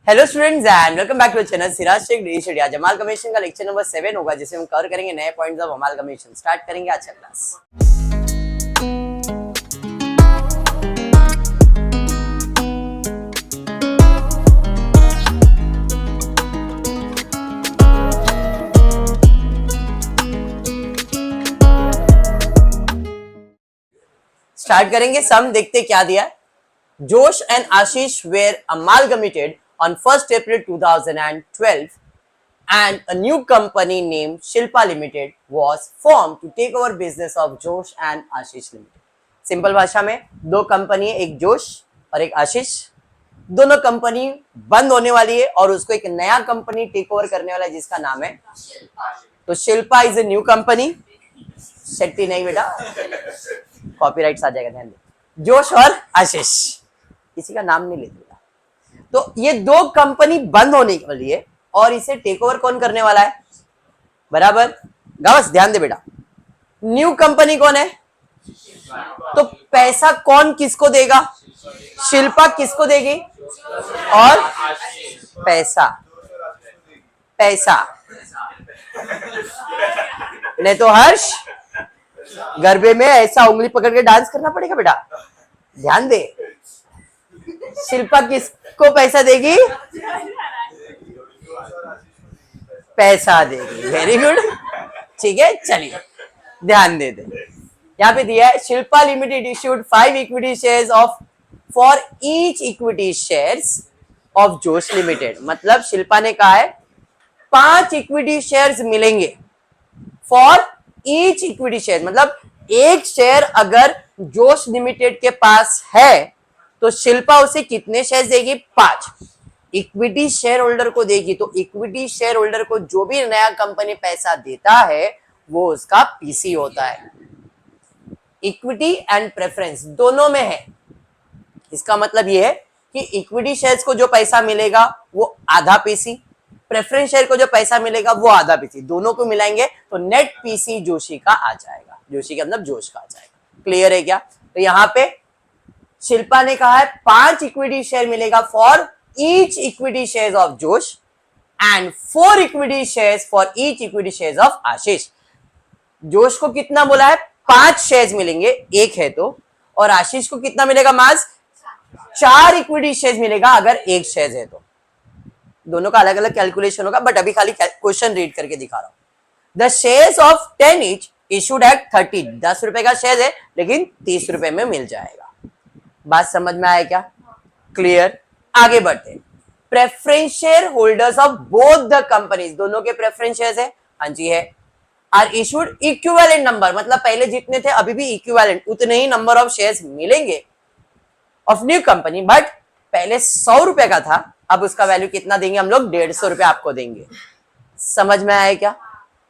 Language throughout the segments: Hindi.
Hello students and welcome back to channel Siraj Shaikh daily study. आज अमालगमेशन का लेक्चर नंबर 7 होगा जिसे हम कवर करेंगे नए पॉइंट्स ऑफ अमालगमेशन। स्टार्ट करेंगे आज का क्लास। स्टार्ट करेंगे। सम देखते क्या दिया। Josh and Ashish were amalgamated on 1st April 2012 and a new company named Shilpa Limited was formed to take over business of Josh and Ashish Limited. Simple भाषा में दो कंपनी है, एक जोश और एक आशीष। दोनों कंपनी बंद होने वाली है और उसको एक नया कंपनी टेक ओवर करने वाला है जिसका नाम है तो Shilpa is a new company. Shetty नहीं बेटा, कॉपीराइट्स आ जाएगा, ध्यान दे। जोश और आशीष, किसी का नाम नहीं लेते। तो ये दो कंपनी बंद होने वाली है और इसे टेक ओवर कौन करने वाला है? बराबर गावस, ध्यान दे बेटा। न्यू कंपनी कौन है? तो पैसा कौन किसको देगा? शिल्पा किसको देगी? और पैसा नहीं तो हर्ष गरबे में ऐसा उंगली पकड़ के डांस करना पड़ेगा बेटा, ध्यान दे। शिल्पा किसको पैसा देगी? पैसा देगी। वेरी गुड, ठीक है, चलिए ध्यान दे दे। यहाँ पे दिया है Shilpa limited issued 5 equity shares of for each equity shares of Josh limited. मतलब शिल्पा ने कहा है 5 इक्विटी शेयर्स मिलेंगे फॉर ईच इक्विटी शेयर। मतलब एक शेयर अगर जोश लिमिटेड के पास है तो शिल्पा उसे कितने शेयर देगी? 5 इक्विटी शेयर होल्डर को देगी। तो इक्विटी शेयर होल्डर को जो भी नया कंपनी पैसा देता है वो उसका पीसी होता है। इक्विटी एंड प्रेफरेंस दोनों में है। इसका मतलब ये है कि इक्विटी शेयर्स को जो पैसा मिलेगा वो आधा पीसी, प्रेफरेंस शेयर को जो पैसा मिलेगा वो आधा पीसी, दोनों को मिलाएंगे तो नेट पीसी जोशी का आ जाएगा। जोशी का मतलब जोश का आ जाएगा। क्लियर है क्या? तो यहाँ पे शिल्पा ने कहा है 5 इक्विटी शेयर मिलेगा for each equity shares of Josh and 4 equity shares for each equity shares of Ashish. Josh को कितना बोला है? 5 शेयर्स मिलेंगे, एक है तो, और आशीष को कितना मिलेगा? मास 4 इक्विटी शेयर्स मिलेगा अगर एक शेयर है तो। दोनों का अलग अलग कैलकुलेशन होगा बट अभी खाली क्वेश्चन रीड करके दिखा रहा हूं। The shares of 10 each issued at 30। 10 रुपए का शेयर है लेकिन 30 रुपए में मिल जाएगा। बात समझ में आया क्या? क्लियर। आगे बढ़ते। Preference share holders of both the companies, दोनों के प्रेफरेंस शेयर्स है। हाँ जी है। आर इशूड इक्विवेलेंट नंबर, मतलब पहले जितने थे अभी भी इक्विवेलेंट उतने ही नंबर ऑफ शेयर्स मिलेंगे ऑफ न्यू कंपनी। बट पहले 100 रुपए का था, अब उसका वैल्यू कितना देंगे हम लोग? 150 रुपए आपको देंगे। समझ में आया क्या?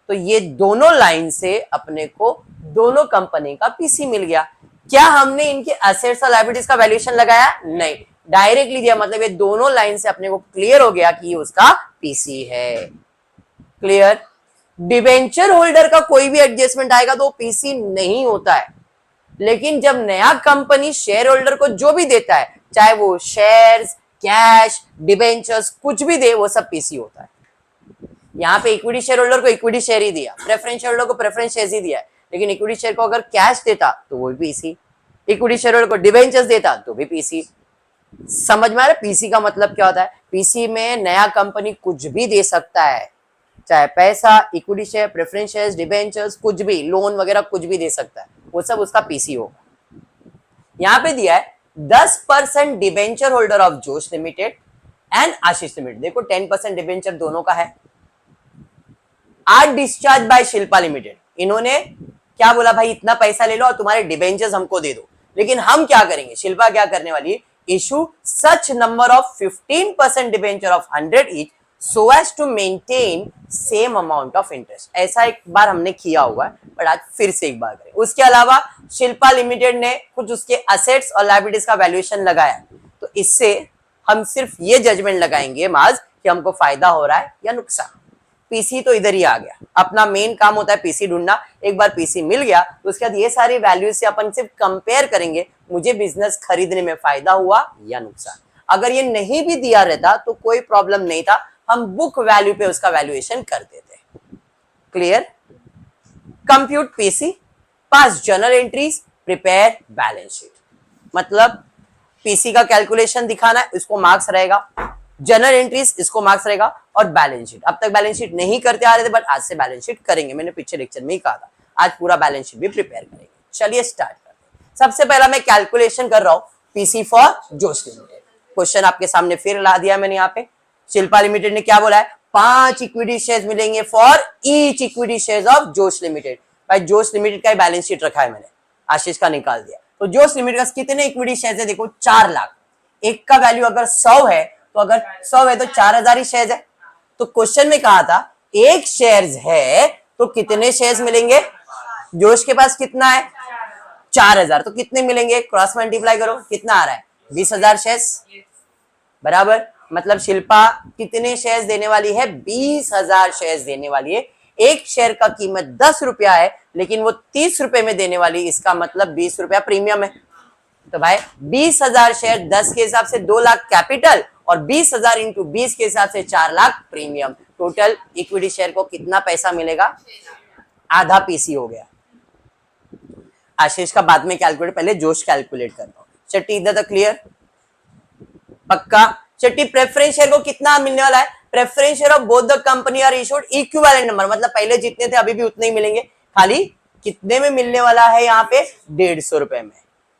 तो ये दोनों लाइन से अपने को दोनों कंपनी का पीसी मिल गया। क्या हमने इनके एसेट्स और लायबिलिटीज का वैल्यूएशन लगाया? नहीं, डायरेक्टली दिया। मतलब ये दोनों लाइन से अपने को क्लियर हो गया कि ये उसका पीसी है। क्लियर। डिबेंचर होल्डर का कोई भी एडजस्टमेंट आएगा तो पीसी नहीं होता है, लेकिन जब नया कंपनी शेयर होल्डर को जो भी देता है, चाहे वो शेयर्स, कैश, डिबेंचर्स कुछ भी दे, वो सब पीसी होता है। यहाँ पे इक्विटी शेयर होल्डर को इक्विटी शेयर ही दिया, प्रेफरेंस शेयर होल्डर को प्रेफरेंस शेयर ही दिया है, लेकिन इक्विटी शेयर को अगर कैश देता तो वो भी पीसी, इक्विटी शेयर होल्डर को डिबेंचर्स देता तो भी पीसी। समझ में आ रहा है पीसी का मतलब क्या होता है? पीसी में नया कंपनी कुछ भी दे सकता है, चाहे पैसा, equity share, preference shares, debentures, कुछ भी, लोन वगैरह कुछ भी दे सकता है, वो सब उसका पीसी होगा। यहाँ पे दिया है 10% debenture holder of Josh limited and Ashish limited. देखो 10% डिबेंचर दोनों का है। Are discharge by Shilpa limited. इन्होंने क्या बोला? भाई इतना पैसा ले लो और तुम्हारे डिबेंचर्स हमको दे दो। लेकिन हम क्या करेंगे? शिल्पा क्या करने वाली है? Issue such number of 15% debenture of 100 each so as to maintain same amount of interest. ऐसा एक बार हमने किया हुआ है बट आज फिर से एक बार करें। उसके अलावा शिल्पा लिमिटेड ने कुछ उसके असेट्स और लायबिलिटीज का वैल्यूएशन लगाया, तो इससे हम सिर्फ ये जजमेंट लगाएंगे माज कि हमको फायदा हो रहा है या नुकसान। पीसी तो इधर ही आ गया। अपना मेन काम होता है पीसी ढूंढना। एक बार पीसी मिल गया तो उसके बाद ये सारी वैल्यूज से अपन सिर्फ कंपेयर करेंगे, मुझे बिजनेस खरीदने में फायदा हुआ या नुकसान। अगर ये नहीं भी दिया रहता तो कोई प्रॉब्लम नहीं था, हम बुक वैल्यू पे उसका वैल्यूएशन कर देते। क्लियर? कंप्यूट पीसी, पास journal entries, prepare balance sheet. मतलब पीसी का कैलकुलेशन दिखाना है, इसको मार्क्स रहेगा, जनरल एंट्रीज इसको मार्क्स रहेगा, और बैलेंस शीट। अब तक बैलेंस शीट नहीं करते आ रहे थे, बट आज से बैलेंस शीट करेंगे, मैंने पिछले लेक्चर में ही कहा था, आज पूरा बैलेंस शीट भी प्रिपेयर करेंगे। चलिए स्टार्ट करते हैं। सबसे पहला मैं कैलकुलेशन कर रहा हूं पीसी फॉर जोश लिमिटेड। क्वेश्चन आपके सामने फिर ला दिया मैंने यहाँ पे। शिल्पा लिमिटेड ने क्या बोला है, 5 इक्विटी शेयर्स मिलेंगे for each equity shares of Josh limited. भाई जोश लिमिटेड का बैलेंस शीट रखा है मैंने, आशीष का निकाल दिया। तो जोश लिमिटेड का कितने इक्विटी शेयर्स है, देखो 4 लाख। एक का वैल्यू अगर 100 है, तो अगर 100 है तो 4000 ही शेयर्स है। तो क्वेश्चन में कहा था एक शेयर्स है तो कितने शेयर्स मिलेंगे, जोश के पास कितना है 4000, तो कितने मिलेंगे, क्रॉस मल्टीप्लाई करो, कितना आ रहा है 20,000 शेयर्स बराबर। मतलब शिल्पा कितने शेयर्स देने वाली है, 20,000 शेयर्स देने वाली है। एक शेयर का कीमत 10 रुपया है, लेकिन वो 30 रुपए में देने वाली, इसका मतलब 20 रुपया प्रीमियम है। तो भाई 20,000 शेयर 10 के हिसाब से 2 लाख कैपिटल, और 20,000 इंटू 20 के हिसाब से 4 lakh premium. Total equity share को कितना पैसा मिलेगा, आधा पीसी हो गया। आशीष का बाद में कैलकुलेट, पहले जोश कैलकुलेट करता हूं। चट्टी इधर तक क्लियर, पक्का? चट्टी प्रेफरेंस शेयर को कितना मिलने वाला है, preference share of both the company are issued equivalent number, मतलब पहले जितने थे अभी भी उतने ही मिलेंगे, खाली कितने में मिलने वाला है यहाँ पे 150 रुपए में।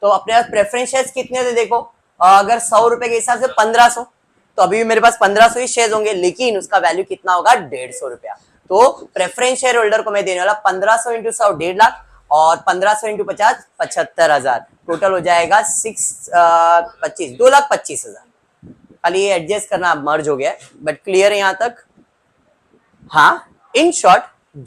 तो अपने पास प्रेफरेंस शेयर्स कितने थे देखो, अगर 100 रुपए के हिसाब से 1500, तो अभी भी मेरे पास 1500 ही शेयर्स होंगे, लेकिन उसका वैल्यू कितना होगा 150 रुपया। तो प्रेफरेंस शेयर होल्डर को मैं देने वाला 1500 इंटू 100 1.5 लाख, और 1500 इंटू 50 75,000, टोटल हो जाएगा 2,25,000। खाली ये एडजस्ट करना मर्ज हो गया, बट क्लियर है यहां तक? हाँ, इन शॉर्ट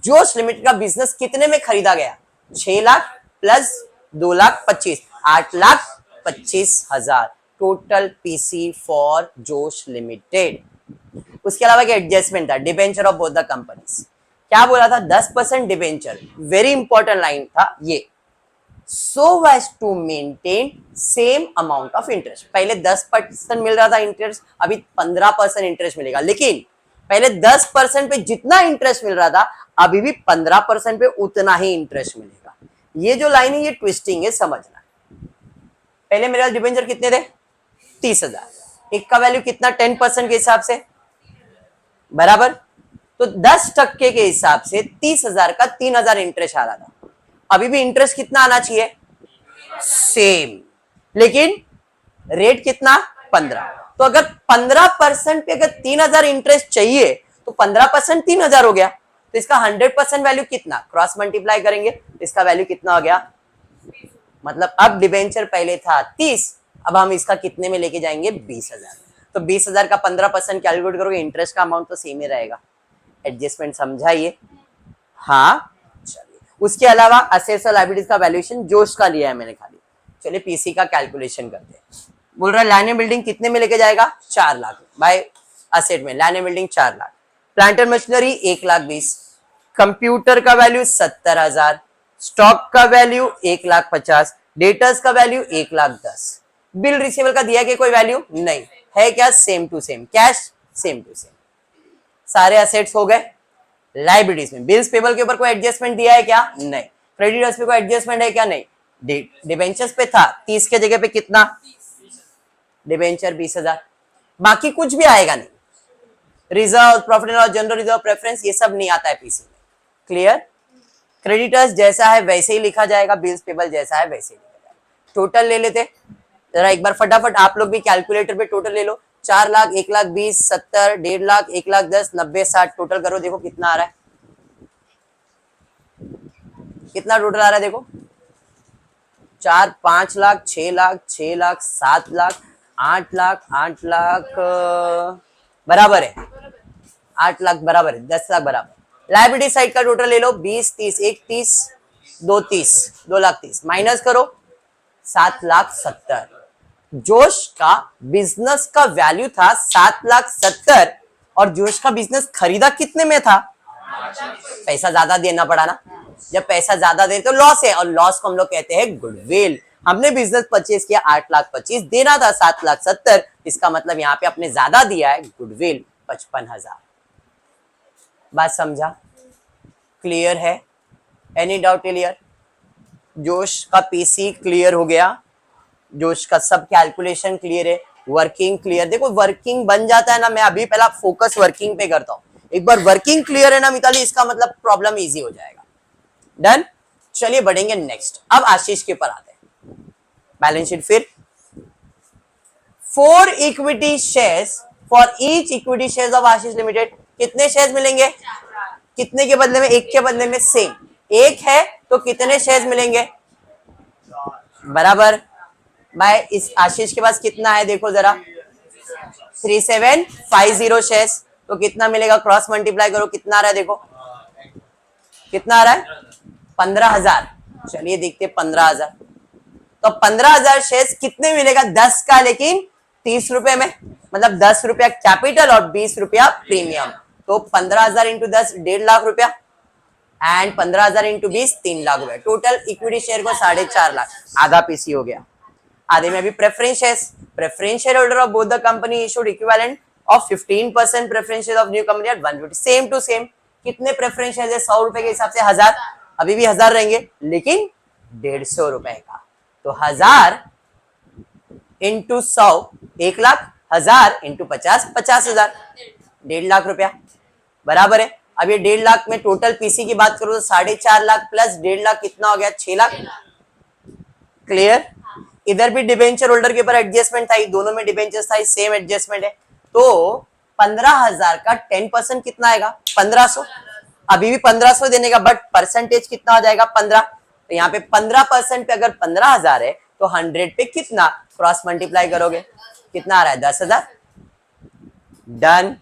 जोश लिमिटेड का बिजनेस कितने में खरीदा गया, 6 lakh plus 2,25,000, 8,25,000 total PC for जोश लिमिटेड। उसके अलावा क्या एडजस्टमेंट था, debenture of both the companies. क्या बोला था, 10% डिबेंचर, वेरी इंपॉर्टेंट लाइन था ये, so as to maintain same amount of interest। पहले 10% मिल रहा था इंटरेस्ट, अभी 15% इंटरेस्ट मिलेगा, लेकिन पहले 10% पे जितना इंटरेस्ट मिल रहा था, अभी भी 15% पे उतना ही इंटरेस्ट मिलेगा। ये जो लाइन है ये ट्विस्टिंग है, समझना। पहले मेरे डिबेंचर कितने थे 30,000, एक का वैल्यू कितना 10% के हिसाब से बराबर, तो 10% के हिसाब से 30,000 का 3,000 इंटरेस्ट आ रहा था। अभी भी इंटरेस्ट कितना आना चाहिए, सेम, लेकिन रेट कितना 15। तो अगर 15% पे अगर 3,000 इंटरेस्ट चाहिए, तो 15% 3,000 हो गया, तो इसका 100% वैल्यू कितना, क्रॉस मल्टीप्लाई करेंगे, इसका वैल्यू कितना हो गया, मतलब अब डिबेंचर पहले था 30, अब हम इसका कितने में लेके जाएंगे 20,000। तो 20,000 का 15% कैलकुलेट करोगे, इंटरेस्ट का अमाउंट तो सेम ही रहेगा। एडजस्टमेंट समझाइए? हाँ, चलिए। उसके अलावा असेट्स और लायबिलिटीज का वैल्यूएशन जोश का लिया है मैंने खाली। चलिए पीसी का कैलकुलेशन करते हैं। बोल रहा है लैंड एंड बिल्डिंग कितने में लेके जाएगा, 4 लाख बाय असेट में, land and building 4 lakh, plant and machinery 1,20,000, computer का वैल्यू 70,000, स्टॉक का वैल्यू 1,50,000, डेटर्स का वैल्यू 1,10,000। बिल रिसीवेबल का दिया कि कोई वैल्यू नहीं है, क्या same to same, cash same to same. सारे असेट्स हो गए। लायबिलिटीज में बिल्स पेबल के ऊपर कोई एडजस्टमेंट दिया है क्या, नहीं। क्रेडिटर्स पे कोई एडजस्टमेंट है क्या, नहीं। डिबेंचर्स पे था 30 के जगह पे कितना, डिबेंचर 20,000, बाकी कुछ भी आएगा नहीं। Reserve, profit and loss, general reserve, preference, ये सब नहीं आता है पीसी में। क्लियर? क्रेडिटर्स जैसा है वैसे ही लिखा जाएगा, बिल्स पेबल जैसा है वैसे ही लिखा जाएगा। टोटल ले लेते जरा एक बार फटाफट, आप लोग भी कैलकुलेटर पे टोटल ले लो। 4 लाख, 1,20,000, 70, 1.5 लाख, 1,10,000, 90, 60, टोटल करो, देखो कितना आ रहा है, कितना टोटल आ रहा है देखो, 4, 5 लाख, 6 लाख, 6 लाख, 7 लाख, 8 लाख, 8 लाख बराबर है, 8 लाख बराबर है, 10 लाख बराबर। लायबिलिटी साइड का टोटल ले लो, 20, 30, 1, 30, 2, 30, 2,30,000 माइनस करो, 7,70,000। जोश का बिजनेस का वैल्यू था 7,70,000, और जोश का बिजनेस खरीदा कितने में था, पैसा ज्यादा देना पड़ा ना, जब पैसा ज्यादा दे तो लॉस है, और लॉस को हम लोग कहते हैं गुडविल। हमने बिजनेस परचेज किया 8,25,000, देना था 7,70,000, इसका मतलब यहाँ पे आपने ज्यादा दिया है गुडविल 55,000। बात समझा? क्लियर है? Any doubt clear? जोश का पीसी क्लियर हो गया, जोश का सब कैलकुलेशन क्लियर है, वर्किंग क्लियर। देखो वर्किंग बन जाता है ना, मैं अभी पहला फोकस वर्किंग पे करता हूं, एक बार वर्किंग क्लियर है ना मिताली, इसका मतलब प्रॉब्लम इजी हो जाएगा। डन। चलिए बढ़ेंगे नेक्स्ट। अब आशीष के पर आते हैं। बैलेंस शीट फिर 4 equity shares for each equity shares of Ashish limited. कितने शेयर्स मिलेंगे? कितने के बदले में? एक के बदले में सेम। एक है तो कितने शेयर्स मिलेंगे? बराबर। भाई इस आशीष के पास कितना है देखो जरा, 3750 शेयर्स, तो कितना मिलेगा? क्रॉस मल्टीप्लाई करो, कितना आ रहा है देखो, कितना आ रहा है? 15,000। चलिए देखते 15,000, तो 15,000 शेयर्स कितने मिलेगा? 10 का, लेकिन 30 रुपए में, मतलब 10 रुपया कैपिटल और 20 रुपया प्रीमियम, तो 15,000 इंटू 10 1.5 लाख रुपया, एंड 15,000 इंटू 20 3 लाख रुपया। टोटल इक्विटी शेयर को 4.5 लाख, आधा पीसी हो गया। आधे में भी preference shares, preference shareholder of both the company issued equivalent of 15% preference share of new company at 150। Same to same. कितने प्रेफरेंस शेयर है? 100 रुपए के हिसाब से 1000, अभी भी 1000 रहेंगे, लेकिन 150 रुपए का, तो 1000 इंटू 100 1 लाख, 1000 इंटू 50 50,000, 1.5 लाख रुपया। बराबर है। अब ये 1.5 लाख में टोटल पीसी की बात करो तो 4.5 लाख प्लस 1.5 लाख कितना हो गया? 6 लाख। क्लियर? इधर भी डिबेंचर होल्डर के ऊपर एडजस्टमेंट था, दोनों में डिबेंचर था, सेम एडजस्टमेंट है, तो 15,000 का 10% कितना आएगा? 1500। अभी भी 1500 देने का, बट परसेंटेज कितना हो जाएगा? 15। तो यहाँ पे 15% पे अगर 15,000 है तो 100 पे कितना? क्रॉस मल्टीप्लाई करोगे, कितना आ रहा है? 10,000। डन।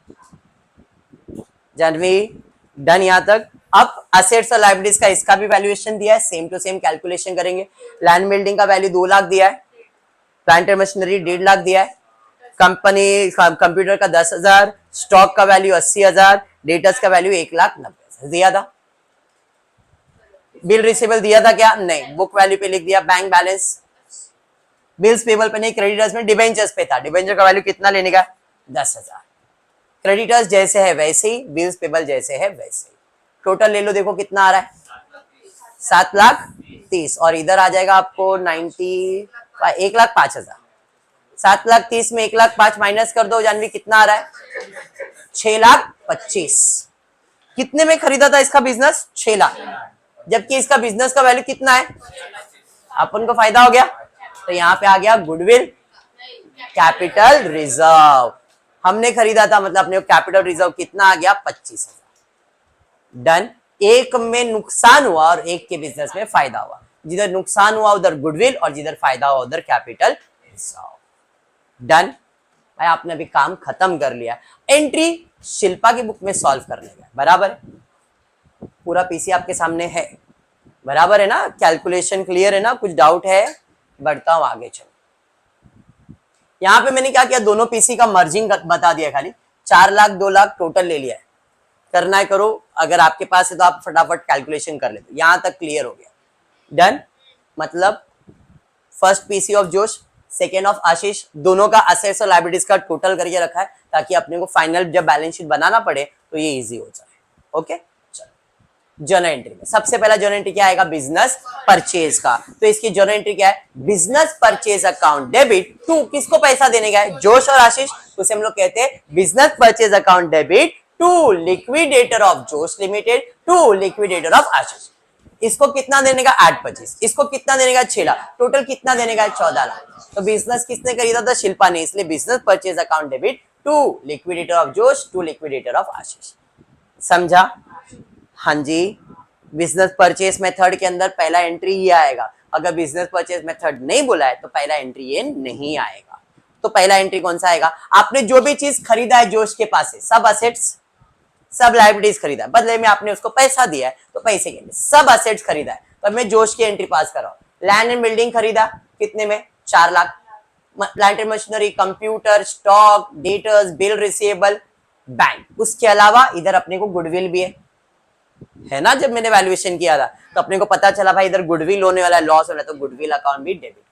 जानवी डन यहां तक। अब असेट्स और लायबिलिटीज का, इसका भी वैल्यूएशन दिया है, सेम टू सेम कैलकुलेशन करेंगे। लैंड बिल्डिंग का वैल्यू 2 लाख दिया है, प्लांट एंड मशीनरी 1.5 लाख दिया है, कंपनी कंप्यूटर का 10,000, स्टॉक का वैल्यू 80,000, डेटर्स का वैल्यू 1,90,000 दिया था। बिल रिसीवेबल दिया था क्या? नहीं, बुक वैल्यू पे लिख दिया। बैंक बैलेंस, बिल्स पेबल पे नहीं, क्रेडिटर्स में, डिबेंचर्स पे था। डिबेंचर का वैल्यू कितना लेने का? 10,000। क्रेडिटर्स जैसे है वैसे ही, बिल्स पेबल जैसे है वैसे ही। टोटल ले लो, देखो कितना आ रहा है? 7,30,000, और इधर आ जाएगा आपको 1,05,000। 7,30,000 में 1,05,000 माइनस कर दो जानवी, कितना आ रहा है? 6,25,000। कितने में खरीदा था इसका बिजनेस? 6 लाख, जबकि इसका बिजनेस का वैल्यू कितना है? अपन को फायदा हो गया, तो यहाँ पे आ गया गुडविल कैपिटल रिजर्व। हमने खरीदा था, मतलब अपने कैपिटल रिजर्व कितना आ गया? 25,000। डन। एक में नुकसान हुआ और एक के बिजनेस में फायदा हुआ, जिधर नुकसान हुआ उधर गुडविल और जिधर फायदा हुआ उधर कैपिटल रिजर्व। डन। भाई आपने अभी काम खत्म कर लिया। एंट्री शिल्पा की बुक में सॉल्व करने का, बराबर है? पूरा पीसी आपके सामने है, बराबर है ना? कैलकुलेशन क्लियर है ना? कुछ डाउट है? बढ़ता हूं आगे। चलो, यहां पे मैंने क्या किया, दोनों पीसी का मर्जिंग बता दिया, खाली 4 लाख 2 लाख टोटल ले लिया है। करना है करो, अगर आपके पास है तो आप फटाफट कैलकुलेशन कर लेते। यहां तक क्लियर हो गया। डन। मतलब फर्स्ट पीसी ऑफ जोश, सेकेंड ऑफ आशीष, दोनों का असेट्स और लायबिलिटीज का टोटल करके रखा है, ताकि अपने को फाइनल जब बैलेंस शीट बनाना पड़े तो ये इजी हो जाए। ओके, चलो जर्नल एंट्री में सबसे पहला जर्नल एंट्री क्या आएगा? बिजनेस परचेज का। तो इसकी जर्नल एंट्री क्या है? Business purchase account debit to, किसको पैसा देने का है? जोश और आशीष। उसे हम लोग कहते हैं business purchase account debit to liquidator of Josh limited to liquidator of Ashish. इसको कितना देने का? 8,25,000। इसको कितना देने का? 6 लाख। टोटल कितना देने का? 14 लाख। तो बिजनेस किसने खरीदा था? शिल्पा ने, इसलिए business purchase account debit to liquidator of Josh to liquidator of Ashish. समझा? हाँ जी। बिजनेस परचेज मेथड के अंदर पहला एंट्री ये आएगा। अगर बिजनेस परचेज मेथड नहीं बोला है तो पहला एंट्री ये नहीं आएगा। तो पहला एंट्री कौन सा आएगा? आपने जो भी चीज खरीदा है जोश के पास से, सब असेट्स सब लायबिलिटीज खरीदा है, बदले में आपने उसको पैसा दिया है, तो पैसे के लिए सब असेट्स खरीदा है। तो मैं जोश की एंट्री पास कर रहा हूं। लैंड एंड बिल्डिंग खरीदा कितने में? 4 lakh. Plant and machinery, computer, stock, debtors, bill receivable, bank. उसके अलावा इधर अपने को गुडविल भी है ना? जब मैंने वैल्यूएशन किया था तो अपने को पता चला भाई इधर गुडविल होने वाला है, लॉस होने वाला है, तो गुडविल अकाउंट भी डेबिट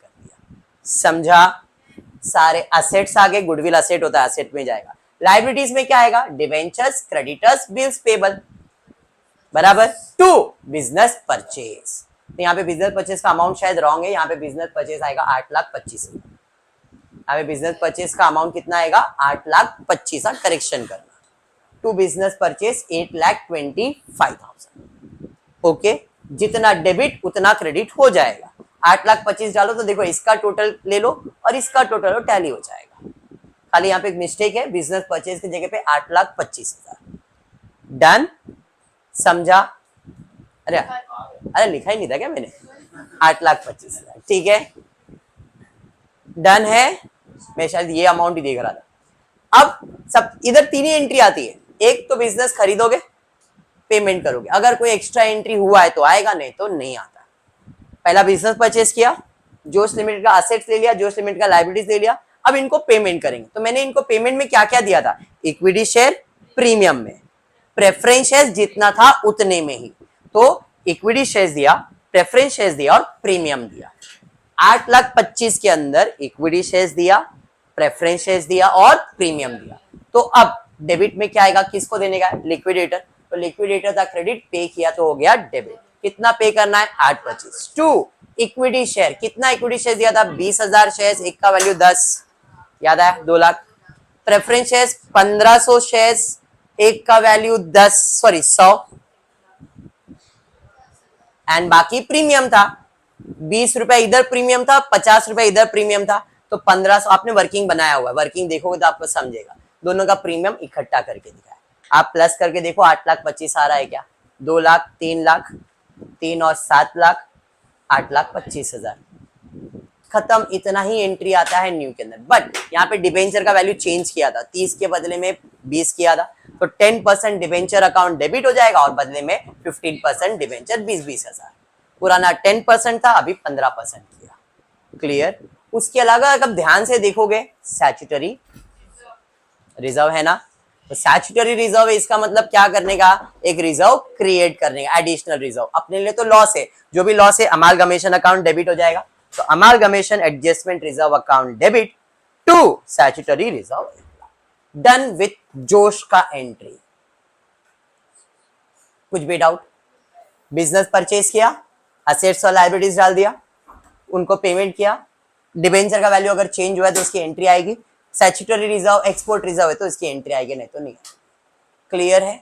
समझा? सारे असेट्स आगे, गुडविल असेट होता है, असेट में जाएगा। लाइबिलिटीज में क्या आएगा? डिवेंचर्स, क्रेडिटर्स, बिल्स पेबल, बराबर। टू बिजनेस परचेज, तो यहाँ पे बिजनेस परचेज का अमाउंट शायद रॉन्ग है, यहाँ पे बिजनेस परचेज आएगा 8,25,000। यहाँ पे बिजनेस परचेज का अमाउंट कितना आएगा? 8,25,000, करेक्शन करना। To business purchase 8,25,000। ओके, जितना डेबिट उतना क्रेडिट हो जाएगा। 8,25,000 डालो तो देखो इसका टोटल ले लो और इसका टोटल लो, टैली हो जाएगा। खाली यहाँ पे एक मिस्टेक है, बिजनेस परचेज की जगह पे 8,25,000। डन? समझा? अरे अरे लिखा ही नहीं था क्या मैंने? 8,25,000, ठीक है, डन है। मैं शायद ये अमाउंट ही देख रहा था। अब सब इधर तीन ही एंट्री आती है। एक तो बिजनेस खरीदोगे, पेमेंट करोगे, अगर कोई एक्स्ट्रा एंट्री हुआ है तो आएगा, नहीं तो नहीं आता। पहला बिजनेस परचेज किया, जोश लिमिटेड का असेट्स ले लिया, जोश लिमिटेड का लायबिलिटीज ले लिया, अब इनको पेमेंट करेंगे। तो मैंने इनको पेमेंट में क्या क्या दिया था? इक्विटी शेयर प्रीमियम में, प्रेफरेंस शेयर जितना था उतने में ही। तो इक्विटी शेयर दिया, प्रेफरेंस शेयर दिया और प्रीमियम दिया। 8,25,000 के अंदर इक्विटी शेयर दिया, प्रेफरेंस शेयर दिया और प्रीमियम दिया। तो अब डेबिट में क्या आएगा? किसको देने का? लिक्विडेटर। तो लिक्विडेटर का क्रेडिट पे किया तो हो गया डेबिट। कितना पे करना है? 8,25,000। टू इक्विटी शेयर, कितना इक्विटी शेयर दिया था? 20,000 शेयर, एक का वैल्यू 10, याद है? 2 लाख। प्रेफरेंस शेयर 1,500 शेयर, एक का वैल्यू 100, एंड बाकी प्रीमियम था। 20 रुपए इधर प्रीमियम था, 50 रुपए इधर प्रीमियम था, तो 1,500। आपने वर्किंग बनाया हुआ है, वर्किंग देखोगे तो आपको समझेगा। दोनों का प्रीमियम इकट्ठा करके दिखाया। आप प्लस करके देखो 8,25,000 आ रहा है क्या? 2 लाख, 3 लाख, 3 और 7 लाख, 8,25,000। खत्म। इतना ही एंट्री आता है न्यू के अंदर। बट यहाँ पे डिबेंचर का वैल्यू चेंज किया था, 30 के बदले में 20 किया था, तो 10% डिबेंचर अकाउंट डेबिट हो जाएगा और बदले में 15% डिबेंचर 20,000। पुराना 10% था, अभी 15% किया। क्लियर? उसके अलावा अगर ध्यान से देखोगे, स्टैट्यूटरी रिजर्व है ना, तो स्टैट्यूटरी रिजर्व है, इसका मतलब क्या करने का? एक रिजर्व क्रिएट करने का, एडिशनल रिजर्व। अपने लिए तो लॉस है, जो भी लॉस है अमालगमेशन अकाउंट डेबिट हो जाएगा। तो amalgamation adjustment reserve account debit to statutory reserve, done with Josh का एंट्री। कुछ भी डाउट? बिजनेस परचेज किया, असेट्स और लायबिलिटीज डाल दिया, उनको पेमेंट किया, डिबेंचर का वैल्यू अगर चेंज हुआ है तो उसकी एंट्री आएगी, स्टैट्यूटरी रिजर्व एक्सपोर्ट रिजर्व है तो इसकी एंट्री आएगी, नहीं तो नहीं। क्लियर है?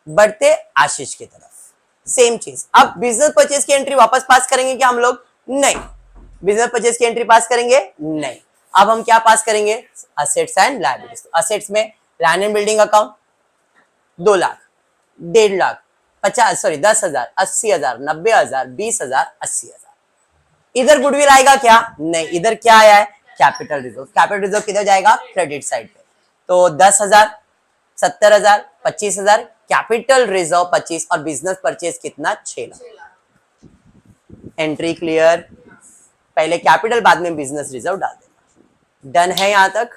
बढ़ते आशीष की तरफ, सेम चीज। अब बिजनेस परचेज की एंट्री वापस पास करेंगे क्या हम लोग? नहीं। बिजनेस परचेज की एंट्री पास करेंगे? नहीं। अब हम क्या पास करेंगे? Assets and liabilities. असेट्स में land and building account 2 lakh, 1.5 lakh, 10,000, 80,000, 90,000, 20,000, 80,000। इधर गुडविल आएगा क्या? नहीं। इधर क्या आया है? Capital reserve. कैपिटल रिजर्व किधर जाएगा? क्रेडिट साइड पे। तो 10,000, 70,000, 25,000, कैपिटल रिजर्व 25 और बिजनेस परचेज कितना? 6 लाख। Entry clear? पहले कैपिटल बाद में बिजनेस रिजर्व डाल देना। डन है यहां तक?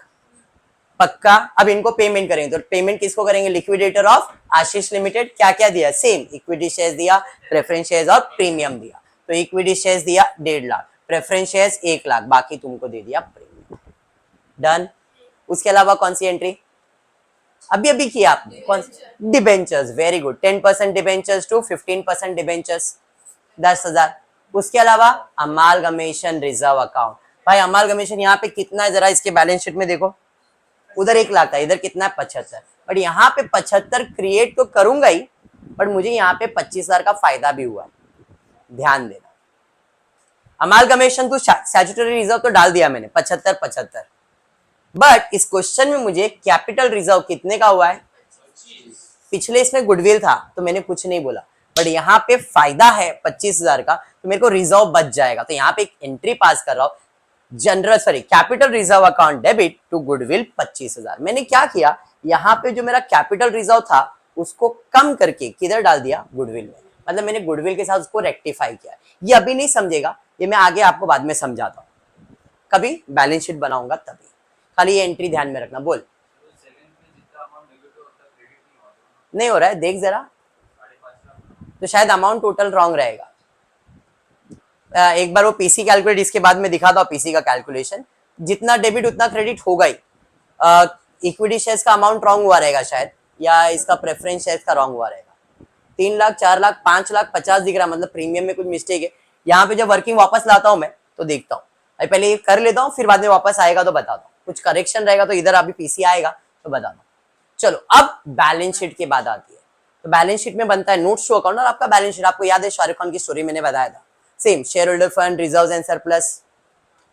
पक्का? अब इनको पेमेंट करेंगे, तो पेमेंट किसको करेंगे? Liquidator of Ashish limited. क्या क्या दिया? सेम, इक्विटी शेयर्स दिया, प्रेफरेंस शेयर्स और प्रीमियम दिया। तो इक्विटी शेयर्स दिया 1.5 लाख, प्रेफरेंस शेयर्स 1 लाख, बाकी तुमको दे दिया प्रीमियम। डन। उसके अलावा कौन सी एंट्री अभी अभी किया आपने? कौन? Debentures. Very good. 10% debentures to 15% debentures, 10,000। उसके अलावा अमालगमेशन रिजर्व अकाउंट। भाई अमालगमेशन यहाँ पे कितना है? जरा इसके बैलेंस शीट में देखो। उधर 1 लाख था, इधर कितना है? 75। बट यहाँ पे 75 क्रिएट तो करूंगा ही, बट मुझे यहाँ पे 25,000 का फायदा भी हुआ। ध्यान देना। अमालगमेशन तो स्टैट्यूटरी रिजर्व तो डाल दिया मैंने 75, बट इस क्वेश्चन में मुझे कैपिटल रिजर्व कितने का हुआ है? पिछले इसमें गुडविल था तो मैंने कुछ नहीं बोला, बट यहाँ पे फायदा है 25,000 का, तो मेरे को रिजर्व बच जाएगा। तो यहाँ पे एक एंट्री पास कर रहा हूं, capital reserve account debit to goodwill 25,000। मैंने क्या किया? यहाँ पे जो मेरा कैपिटल रिजर्व था उसको कम करके किधर डाल दिया? गुडविल में। मतलब मैंने गुडविल के साथ उसको रेक्टिफाई किया। ये अभी नहीं समझेगा, ये मैं आगे आपको बाद में समझाता हूँ, कभी बैलेंस शीट बनाऊंगा तभी। खाली ये एंट्री ध्यान में रखना। बोल। नहीं हो रहा है, देख जरा, तो शायद अमाउंट टोटल रॉन्ग रहेगा। एक बार वो पीसी कैलकुलेट इसके बाद में दिखाता हूँ पीसी का कैलकुलेशन। जितना डेबिट उतना क्रेडिट होगा ही। इक्विटी शेयर्स का अमाउंट रॉन्ग हुआ रहेगा शायद, या इसका प्रेफरेंस शेयर्स का रॉन्ग हुआ रहेगा। 3 लाख, 4 लाख, 5 लाख 50 दिख रहा है, मतलब प्रीमियम में कुछ मिस्टेक है। यहाँ पे जब वर्किंग वापस लाता हूँ मैं तो देखता हूँ, पहले ये कर लेता हूँ, फिर बाद में वापस आएगा तो बताता हूँ। कुछ करेक्शन रहेगा तो इधर अभी पीसी आएगा तो बताता हूँ। चलो अब बैलेंस शीट की बात आती है। तो बैलेंस शीट में बनता है नोट्स टू अकाउंट और आपका बैलेंस शीट। आपको याद है शाहरुख खान की स्टोरी मैंने बताया था, same shareholder fund, reserve and surplus,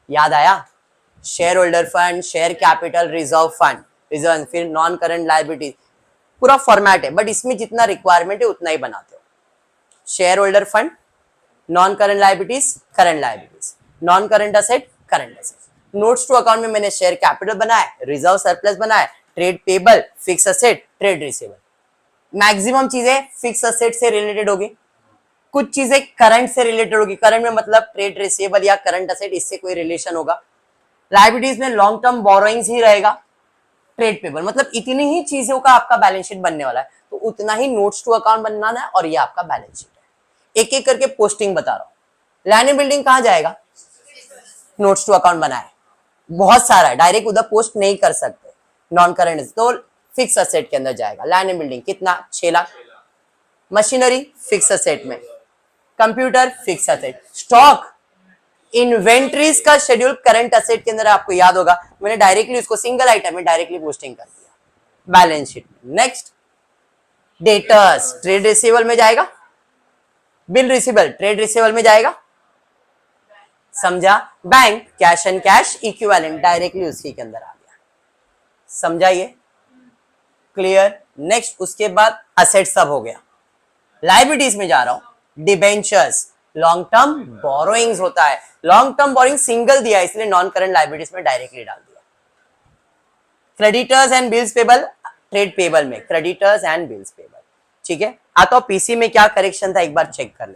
याद आया? Shareholder fund, share capital, reserve fund, reserve, फिर नॉन करंट लायबिलिटीज, पूरा फॉर्मेट है, बट इसमें जितना रिक्वायरमेंट है उतना ही बनाते हो। Shareholder fund, non current liabilities, current liabilities, non current asset, current asset. Notes to account में मैंने शेयर कैपिटल बनाया, रिजर्व सरप्लस बनाया, trade payable, fix asset, trade receivable. Maximum चीजें फिक्स असेट से रिलेटेड होगी, कुछ चीजें करंट से रिलेटेड होगी। करंट में मतलब ट्रेड रिसीवेबल या करंट असेट, इससे कोई रिलेशन होगा। लायबिलिटीज में लॉन्ग टर्म बोरोइंग्स ही रहेगा, ट्रेड पेबल, मतलब इतनी ही चीजों का आपका बैलेंस शीट बनने वाला है। तो उतना ही नोट्स टू अकाउंट बनाना है और ये आपका बैलेंस शीट है। एक एक करके पोस्टिंग बता रहा हूं। लैंड एंड बिल्डिंग कहां जाएगा? नोट्स टू अकाउंट बनाए, बहुत सारा है, डायरेक्ट उधर पोस्ट नहीं कर सकते। नॉन करंट तो फिक्स असेट के अंदर जाएगा। लैंड एंड बिल्डिंग कितना? 6 लाख। मशीनरी फिक्स असेट में, computer fix asset, stock inventories का शेड्यूल करंट असेट के अंदर। आपको याद होगा मैंने डायरेक्टली उसको सिंगल आइटम में डायरेक्टली पोस्टिंग कर दिया बैलेंस शीट में। नेक्स्ट डेटर्स, ट्रेड रिसीवेबल में जाएगा, बिल रिसीवेबल ट्रेड रिसीवेबल में जाएगा, समझा? Bank cash and cash equivalent directly उसी के अंदर आ गया, समझा ये? क्लियर? नेक्स्ट उसके बाद असेट सब हो गया। लायबिलिटीज में जा रहा हूं, डिबेंचर्स, लॉन्ग टर्म बोरोइंग्स होता है। लॉन्ग टर्म बोरोइंग सिंगल दिया इसलिए नॉन करंट लायबिलिटीज में डायरेक्टली डाल दिया। Creditors and bills payable, trade payable में क्रेडिटर्स एंड बिल्स पेबल, ठीक है। आता पीसी में क्या करेक्शन था एक बार चेक कर ले।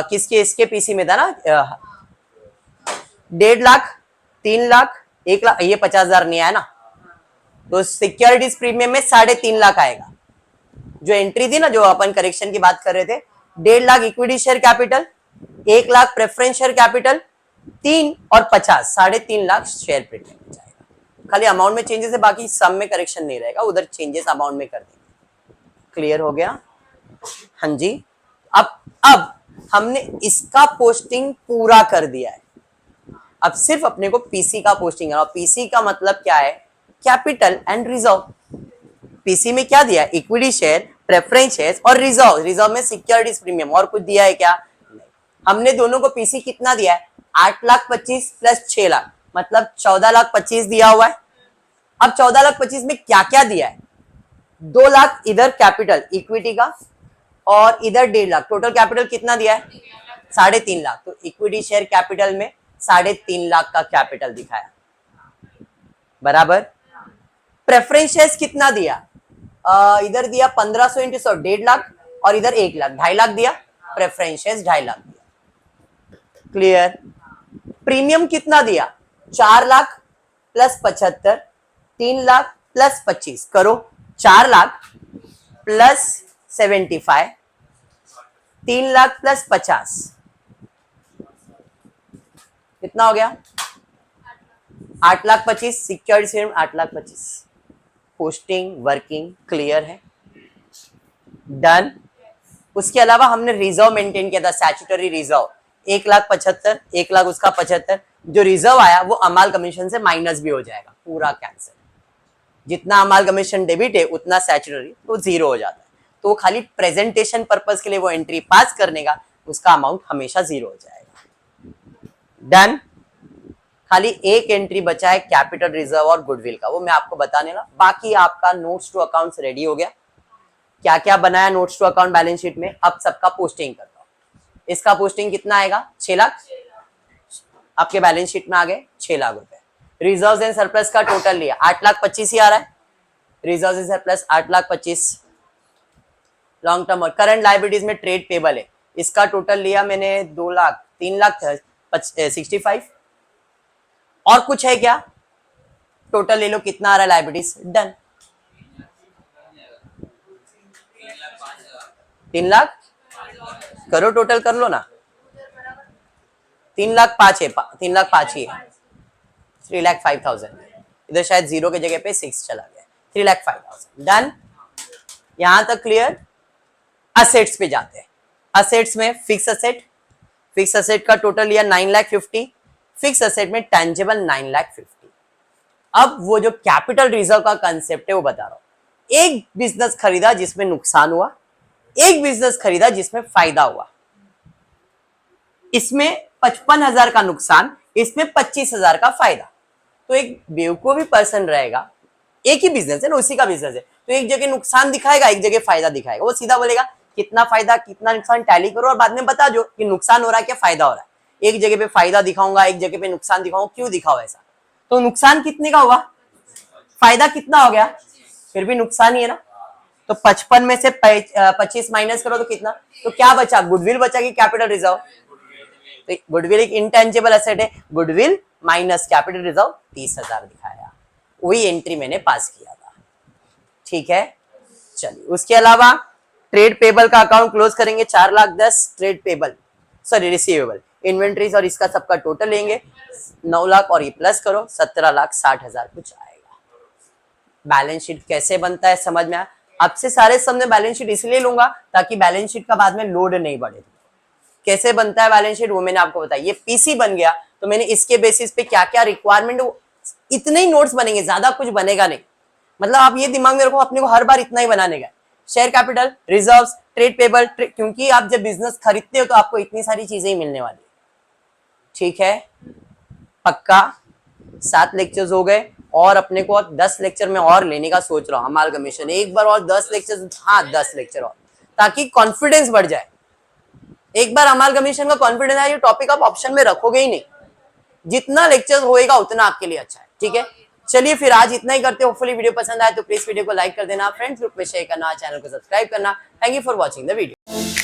किसके? इसके पीसी में था ना 1.5 लाख, 3 लाख, 1 लाख, ये 50,000 नहीं आया ना, तो सिक्योरिटीज प्रीमियम में 3.5 लाख आएगा। जो एंट्री थी ना, जो अपन करेक्शन की बात कर रहे थे, 1.5 lakh equity share capital, 1 lakh preference share capital, 3 और 50, 3.5 लाख शेयर प्रीमियम में जाएगा। खाली अमाउंट में चेंजेस है, बाकी सम में करेक्शन नहीं रहेगा, उधर चेंजेस अमाउंट में कर देंगे। क्लियर हो गया? हाँ जी। अब हमने इसका पोस्टिंग पूरा कर दिया है, अब सिर्फ अपने को पीसी का पोस्टिंग है। और पीसी का मतलब क्या है? Capital and reserve. पीसी में क्या दिया? इक्विटी शेयर, प्रेफरेंस शेयर और रिजर्व। रिजर्व में सिक्योरिटीज प्रीमियम, और कुछ दिया है क्या? नहीं। हमने दोनों को पीसी कितना दिया है? 8,25,000 प्लस 6 लाख, मतलब 14,25,000 दिया हुआ है। अब 14,25,000 में क्या क्या दिया है? 2 लाख इधर कैपिटल इक्विटी का और इधर 1.5 लाख। टोटल कैपिटल कितना दिया है? 3.5 लाख। तो इक्विटी शेयर कैपिटल में 3.5 लाख का कैपिटल दिखाया, बराबर। प्रेफरेंस शेयर्स कितना दिया? इधर दिया 1500 इंटू 100, 1.5 लाख, और इधर 1 लाख, 2.5 लाख दिया। प्रेफरेंस शेयर्स 2.5 लाख दिया। क्लियर? प्रीमियम कितना दिया? 4 लाख प्लस 75, 3 लाख प्लस 25, करो 4 लाख प्लस 75, 3 लाख प्लस 50, कितना हो गया? 8,25,000 सिक्योरिटी 8,25,000। पोस्टिंग वर्किंग क्लियर है? डन। उसके अलावा हमने रिजर्व मेंटेन किया था, स्टैट्यूटरी रिजर्व 1,75,000, 1 लाख उसका 75। जो रिजर्व आया वो अमाल कमीशन से माइनस भी हो जाएगा, पूरा कैंसिल। जितना अमाल कमीशन डेबिट है उतना स्टैट्यूटरी तो 0 हो जाता है। तो खाली प्रेजेंटेशन पर्पस के लिए वो एंट्री पास करने का, उसका अमाउंट हमेशा 0 हो जाएगा। डन। खाली एक एंट्री बचा है कैपिटल रिजर्व और गुडविल का, वो मैं आपको बताने वाला। बाकी आपका नोट्स टू अकाउंट्स रेडी हो गया। क्या क्या बनाया notes to account balance sheet में, अब सबका पोस्टिंग करता हूं। इसका पोस्टिंग कितना आएगा? 6 लाख। आपके बैलेंस शीट में आ गए 6 लाख रुपए। रिजर्व एंड सरप्लस का टोटल लिया 8,25,000 ही आ रहा है। Reserve and surplus 8,25,000। Long term और करंट लायबिलिटीज में ट्रेड पेबल है, इसका टोटल लिया मैंने 2 लाख, 3 लाख 65। और कुछ है क्या? टोटल ले लो कितना आ रहा है लायबिलिटीज। डन। 3 लाख करो, टोटल कर लो ना। 3,05,000 है, 3,05,000 ही है, 3,05,000। इधर शायद जीरो की जगह पे 6 चला गया, 3,05,000 डन। यहां तक क्लियर। असेट्स पे जाते हैं। असेट्स में फिक्स असेट का टोटल लिया 9,50,000, फिक्स असेट में टेंजेबल 9,50,000। अब वो जो कैपिटल रिजर्व का कंसेप्ट है वो बता रहा हूं। एक बिजनेस खरीदा जिसमें नुकसान हुआ, एक बिजनेस खरीदा जिसमें फायदा हुआ। इसमें 55,000 का नुकसान, इसमें 25,000 का फायदा। तो एक बेवकूफी पर्सन रहेगा, एक ही बिजनेस है ना, उसी का बिजनेस है, तो एक जगह नुकसान दिखाएगा, एक जगह फायदा दिखाएगा। वो सीधा बोलेगा कितना फायदा कितना नुकसान टैली करो और बाद में बता दो कि नुकसान हो रहा है क्या फायदा हो रहा है। एक जगह पे फायदा दिखाऊंगा, एक जगह पे नुकसान दिखाऊंगा, क्यों दिखाओ ऐसा? तो नुकसान कितने का हुआ, फायदा कितना हो गया, फिर भी नुकसान ही है ना। तो 55 में से 25 माइनस करो तो कितना, तो क्या बचा, गुडविल बचा कि कैपिटल रिजर्व? तो गुडविल एक इंटेंजिबल एसेट है, गुडविल माइनस कैपिटल रिजर्व 30,000 दिखाया। वही एंट्री मैंने पास किया था, ठीक है। चलिए उसके अलावा ट्रेड पेबल का अकाउंट क्लोज करेंगे 4,10,000, trade payable sorry receivable, inventories और इसका सबका टोटल लेंगे 9 लाख और ये प्लस करो 17,60,000 कुछ आएगा। बैलेंस शीट कैसे बनता है समझ में आया? आपसे सारे सामने बैलेंस शीट इसलिए लूंगा ताकि बैलेंस शीट का बाद में लोड नहीं बढ़े। कैसे बनता है बैलेंस शीट वो मैंने आपको बताया। ये पीसी बन गया तो मैंने इसके बेसिस पे क्या क्या रिक्वायरमेंट, इतने ही नोट्स बनेंगे, ज्यादा कुछ बनेगा नहीं। मतलब आप ये दिमाग में रखो अपने को हर बार इतना ही बनाने का। Share capital, reserves, trade payable, क्योंकि आप जब बिजनेस खरीदते हो तो आपको इतनी सारी चीजें ही मिलने वाली, ठीक है। पक्का 7 लेक्चर्स हो गए और अपने को 10 लेक्चर में और लेने का सोच रहा हूँ। अमालगमेशन एक बार और 10 लेक्चर, हाँ 10 लेक्चर और, ताकि कॉन्फिडेंस बढ़ जाए। एक बार अमालगमेशन का कॉन्फिडेंस आए, ये टॉपिक आप ऑप्शन में रखोगे ही नहीं। जितना लेक्चर होएगा उतना आपके लिए अच्छा है, ठीक है। चलिए फिर आज इतना ही करते हैं। होपफुली वीडियो पसंद आए तो प्लीज वीडियो को लाइक कर देना, फ्रेंड्स ग्रुप में शेयर करना, चैनल को सब्सक्राइब करना। Thank you for watching the video.